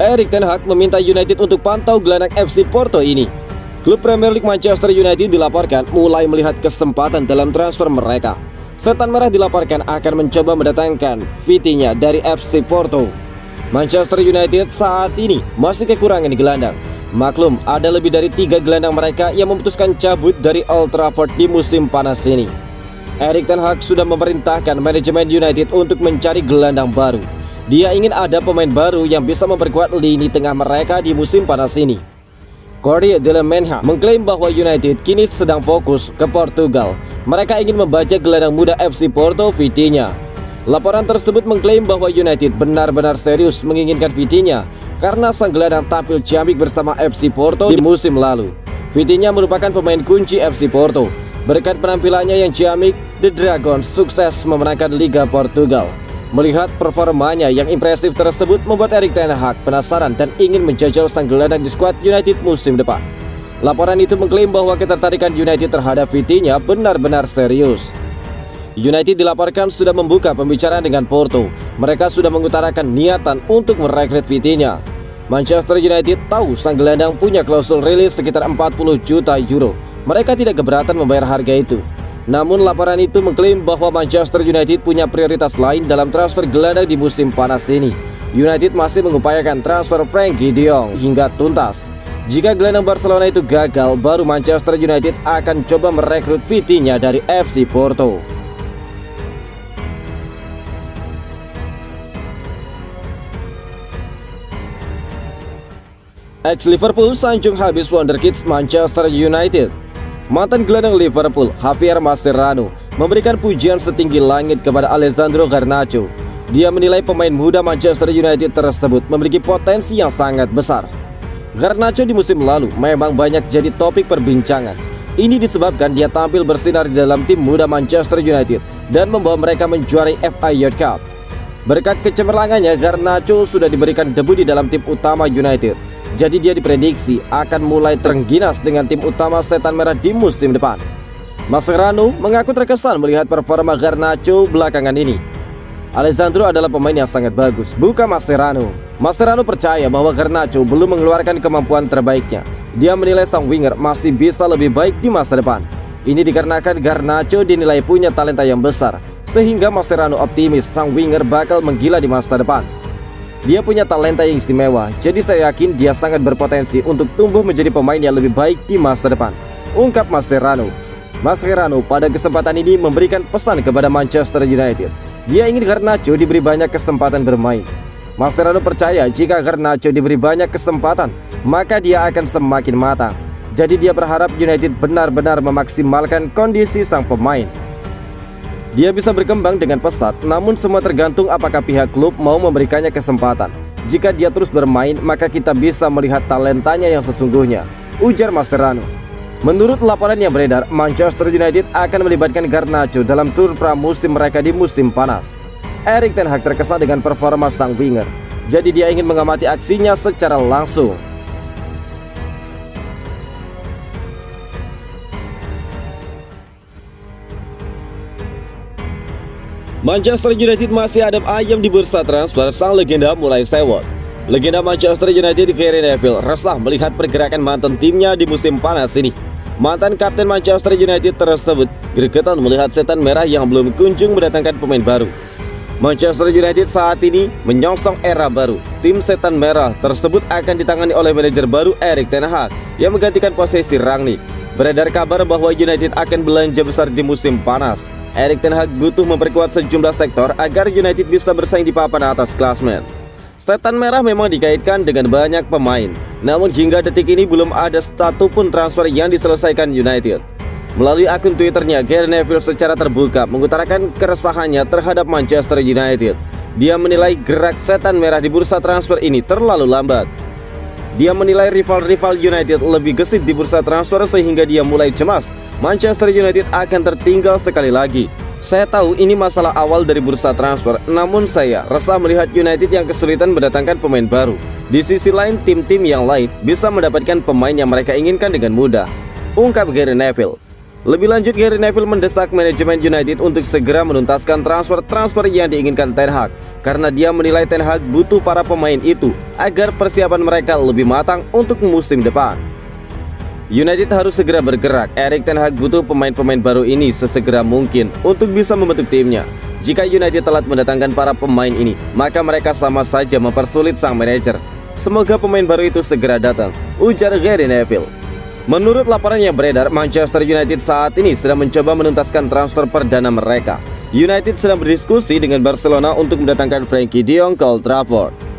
Erik ten Hag meminta United untuk pantau gelandang FC Porto ini. Klub Premier League Manchester United dilaporkan mulai melihat kesempatan dalam transfer mereka. Setan Merah dilaporkan akan mencoba mendatangkan Vitinha dari FC Porto. Manchester United saat ini masih kekurangan gelandang. Maklum, ada lebih dari 3 gelandang mereka yang memutuskan cabut dari Old Trafford di musim panas ini. Erik ten Hag sudah memerintahkan manajemen United untuk mencari gelandang baru. Dia ingin ada pemain baru yang bisa memperkuat lini tengah mereka di musim panas ini. Corey Delemenha mengklaim bahwa United kini sedang fokus ke Portugal. Mereka ingin membaca gelandang muda FC Porto, Vitinha. Laporan tersebut mengklaim bahwa United benar-benar serius menginginkan Vitinha karena sang gelandang tampil ciamik bersama FC Porto di musim lalu. Vitinha merupakan pemain kunci FC Porto. Berkat penampilannya yang ciamik, The Dragons sukses memenangkan Liga Portugal. Melihat performanya yang impresif tersebut membuat Erik ten Hag penasaran dan ingin menjajal sang gelandang di skuad United musim depan. Laporan itu mengklaim bahwa ketertarikan United terhadap Vitinha benar-benar serius. United dilaporkan sudah membuka pembicaraan dengan Porto. Mereka sudah mengutarakan niatan untuk merekrut Vitinha. Manchester United tahu sang gelandang punya klausul rilis sekitar 40 juta euro. Mereka tidak keberatan membayar harga itu. Namun laporan itu mengklaim bahwa Manchester United punya prioritas lain dalam transfer gelandang di musim panas ini. United masih mengupayakan transfer Frenkie de Jong hingga tuntas. Jika gelandang Barcelona itu gagal, baru Manchester United akan coba merekrut Vitinha dari FC Porto. Ex-Liverpool sanjung habis wonderkids Manchester United. Mantan gelandang Liverpool, Javier Mascherano, memberikan pujian setinggi langit kepada Alessandro Garnacho. Dia menilai pemain muda Manchester United tersebut memiliki potensi yang sangat besar. Garnacho di musim lalu memang banyak jadi topik perbincangan. Ini disebabkan dia tampil bersinar di dalam tim muda Manchester United dan membawa mereka menjuarai FA Youth Cup. Berkat kecemerlangannya, Garnacho sudah diberikan debut di dalam tim utama United. Jadi dia diprediksi akan mulai terengginas dengan tim utama Setan Merah di musim depan. Mascherano mengaku terkesan melihat performa Garnacho belakangan ini. Alessandro adalah pemain yang sangat bagus, bukan Mascherano. Mascherano percaya bahwa Garnacho belum mengeluarkan kemampuan terbaiknya. Dia menilai sang winger masih bisa lebih baik di masa depan. Ini dikarenakan Garnacho dinilai punya talenta yang besar, sehingga Mascherano optimis sang winger bakal menggila di masa depan. Dia punya talenta yang istimewa, jadi saya yakin dia sangat berpotensi untuk tumbuh menjadi pemain yang lebih baik di masa depan, ungkap Mascherano. Mascherano pada kesempatan ini memberikan pesan kepada Manchester United. Dia ingin Garnacho diberi banyak kesempatan bermain. Mascherano percaya jika Garnacho diberi banyak kesempatan, maka dia akan semakin matang. Jadi dia berharap United benar-benar memaksimalkan kondisi sang pemain. Dia bisa berkembang dengan pesat, namun semua tergantung apakah pihak klub mau memberikannya kesempatan. Jika dia terus bermain, maka kita bisa melihat talentanya yang sesungguhnya, ujar Mascherano. Menurut laporan yang beredar, Manchester United akan melibatkan Garnacho dalam tur pramusim mereka di musim panas. Erik ten Hag terkesan dengan performa sang winger, jadi dia ingin mengamati aksinya secara langsung. Manchester United masih adem ayem di bursa transfer sang legenda mulai sewot. Legenda Manchester United Gary Neville resah melihat pergerakan mantan timnya di musim panas ini. Mantan kapten Manchester United tersebut gregetan melihat Setan Merah yang belum kunjung mendatangkan pemain baru. Manchester United saat ini menyongsong era baru. Tim Setan Merah tersebut akan ditangani oleh manajer baru Erik ten Hag yang menggantikan posisi Rangnick. Beredar kabar bahwa United akan belanja besar di musim panas. Erik ten Hag butuh memperkuat sejumlah sektor agar United bisa bersaing di papan atas klasmen. Setan Merah memang dikaitkan dengan banyak pemain, namun hingga detik ini belum ada satupun transfer yang diselesaikan United. Melalui akun Twitternya, Gary Neville secara terbuka mengutarakan keresahannya terhadap Manchester United. Dia menilai gerak Setan Merah di bursa transfer ini terlalu lambat. Dia menilai rival-rival United lebih gesit di bursa transfer sehingga dia mulai cemas Manchester United akan tertinggal sekali lagi. Saya tahu ini masalah awal dari bursa transfer, namun saya resah melihat United yang kesulitan mendatangkan pemain baru. Di sisi lain, tim-tim yang lain bisa mendapatkan pemain yang mereka inginkan dengan mudah, ungkap Gary Neville. Lebih lanjut, Gary Neville mendesak manajemen United untuk segera menuntaskan transfer-transfer yang diinginkan Ten Hag, karena dia menilai Ten Hag butuh para pemain itu agar persiapan mereka lebih matang untuk musim depan. United harus segera bergerak. Erik ten Hag butuh pemain-pemain baru ini sesegera mungkin untuk bisa membentuk timnya. Jika United telat mendatangkan para pemain ini, maka mereka sama saja mempersulit sang manajer. Semoga pemain baru itu segera datang, ujar Gary Neville. Menurut laporan yang beredar, Manchester United saat ini sedang mencoba menuntaskan transfer perdana mereka. United sedang berdiskusi dengan Barcelona untuk mendatangkan Frenkie de Jong ke Old Trafford.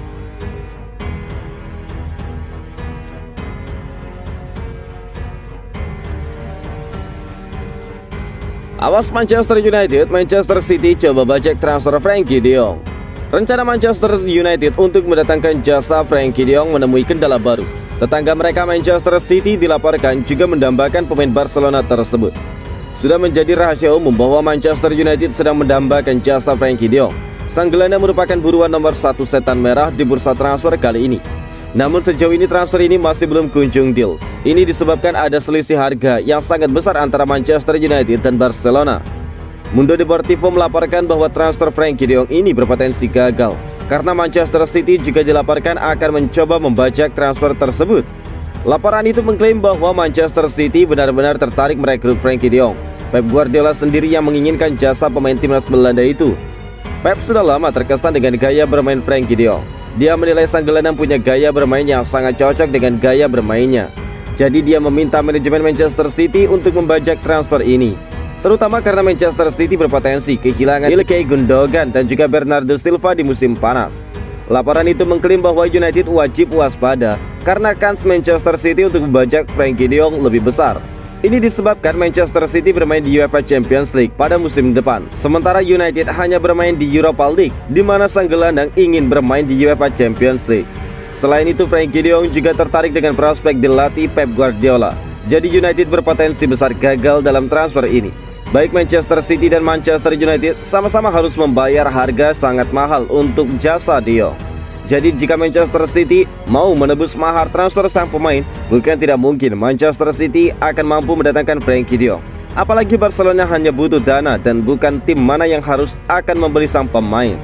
Awas Manchester United, Manchester City coba bajak transfer Frenkie de Jong. Rencana Manchester United untuk mendatangkan jasa Frenkie de Jong menemui kendala baru. Tetangga mereka Manchester City dilaporkan juga mendambakan pemain Barcelona tersebut. Sudah menjadi rahasia umum bahwa Manchester United sedang mendambakan jasa Frenkie de Jong. Sang gelandang merupakan buruan nomor 1 setan merah di bursa transfer kali ini. Namun sejauh ini transfer ini masih belum kunjung deal. Ini disebabkan ada selisih harga yang sangat besar antara Manchester United dan Barcelona. Mundo Deportivo melaporkan bahwa transfer Frenkie de Jong ini berpotensi gagal karena Manchester City juga dilaporkan akan mencoba membajak transfer tersebut. Laporan itu mengklaim bahwa Manchester City benar-benar tertarik merekrut Frenkie de Jong. Pep Guardiola sendiri yang menginginkan jasa pemain timnas Belanda itu. Pep sudah lama terkesan dengan gaya bermain Frenkie de Jong. Dia menilai sang gelandang punya gaya bermain yang sangat cocok dengan gaya bermainnya. Jadi dia meminta manajemen Manchester City untuk membajak transfer ini, terutama karena Manchester City berpotensi kehilangan Ilkay Gundogan dan juga Bernardo Silva di musim panas. Laporan itu mengklaim bahwa United wajib waspada karena kans Manchester City untuk membajak Frenkie de Jong lebih besar. Ini disebabkan Manchester City bermain di UEFA Champions League pada musim depan, sementara United hanya bermain di Europa League, di mana sang gelandang ingin bermain di UEFA Champions League. Selain itu, Frenkie de Jong juga tertarik dengan prospek dilatih Pep Guardiola. Jadi United berpotensi besar gagal dalam transfer ini. Baik Manchester City dan Manchester United sama-sama harus membayar harga sangat mahal untuk jasa de Jong. Jadi jika Manchester City mau menebus mahar transfer sang pemain, bukan tidak mungkin Manchester City akan mampu mendatangkan Frenkie de Jong. Apalagi Barcelona hanya butuh dana dan bukan tim mana yang harus akan membeli sang pemain.